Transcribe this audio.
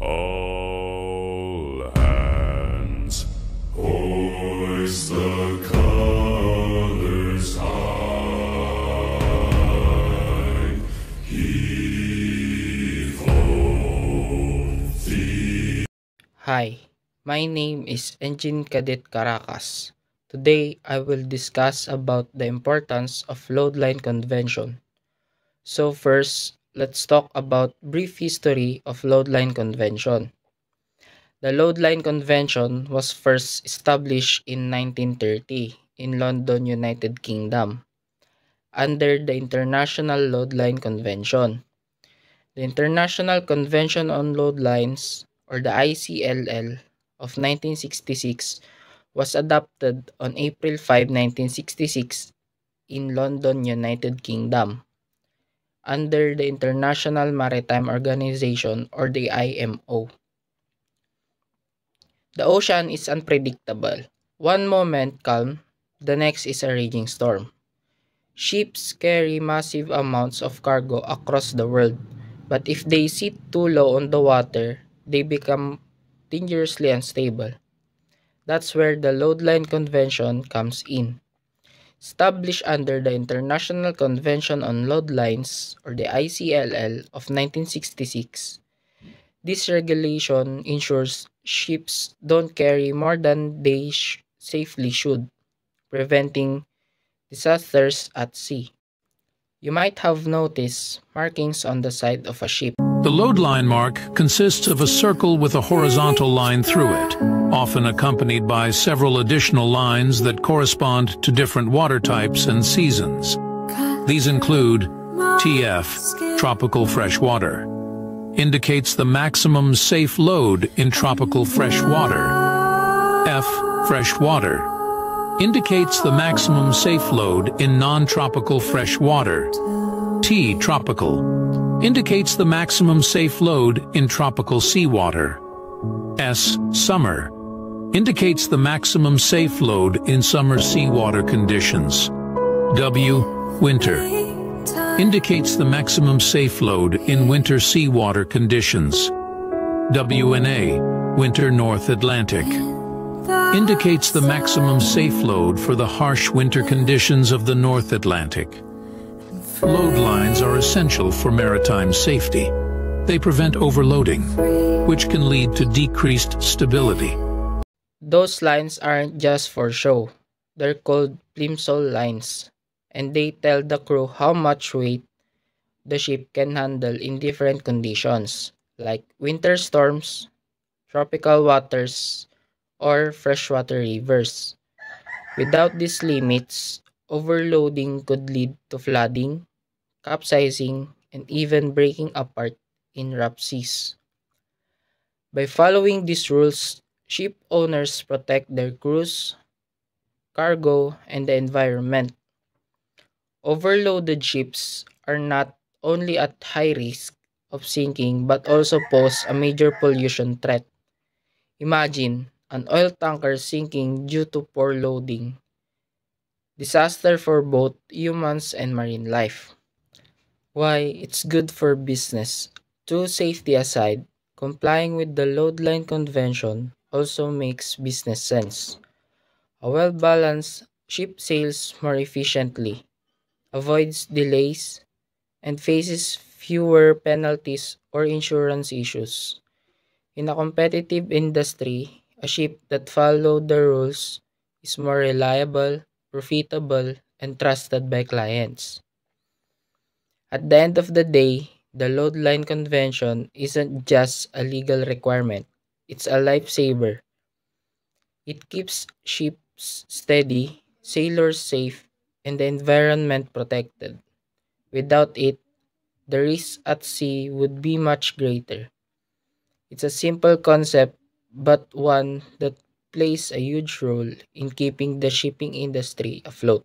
All hands, hoist the colors high. Heave ho, the... Hi, my name is Engine Cadet Caracas. Today, I will discuss about the importance of load line convention. So first, let's talk about brief history of load line convention. The load line convention was first established in 1930 in London, United Kingdom, under the International Load Line Convention. The International Convention on Load Lines, or the ICLL, of 1966 was adopted on April 5, 1966 in London, United Kingdom, under the International Maritime Organization, or the IMO. The ocean is unpredictable. One moment calm, the next is a raging storm. Ships carry massive amounts of cargo across the world, but if they sit too low on the water, they become dangerously unstable. That's where the Load Line Convention comes in. Established under the International Convention on Load Lines, or the ICLL, of 1966, this regulation ensures ships don't carry more than they safely should, preventing disasters at sea. You might have noticed markings on the side of a ship. The load line mark consists of a circle with a horizontal line through it, often accompanied by several additional lines that correspond to different water types and seasons. These include TF, tropical fresh water, indicates the maximum safe load in tropical fresh water. F, fresh water, indicates the maximum safe load in non-tropical fresh water. T, tropical, indicates the maximum safe load in tropical seawater. S, summer, indicates the maximum safe load in summer seawater conditions. W, winter, indicates the maximum safe load in winter seawater conditions. WNA, winter North Atlantic, indicates the maximum safe load for the harsh winter conditions of the North Atlantic. Load lines are essential for maritime safety. They prevent overloading, which can lead to decreased stability. Those lines aren't just for show. They're called plimsoll lines, and they tell the crew how much weight the ship can handle in different conditions, like winter storms, tropical waters, or freshwater rivers. Without these limits, overloading could lead to flooding, capsizing, and even breaking apart in rough seas. By following these rules, ship owners protect their crews, cargo, and the environment. Overloaded ships are not only at high risk of sinking but also pose a major pollution threat. Imagine an oil tanker sinking due to poor loading. Disaster for both humans and marine life. Why it's good for business. To safety aside, complying with the Load Line Convention also makes business sense. A well-balanced ship sails more efficiently, avoids delays, and faces fewer penalties or insurance issues. In a competitive industry, a ship that follows the rules is more reliable, profitable, and trusted by clients. At the end of the day, the Load Line Convention isn't just a legal requirement, it's a lifesaver. It keeps ships steady, sailors safe, and the environment protected. Without it, the risks at sea would be much greater. It's a simple concept, but one that plays a huge role in keeping the shipping industry afloat.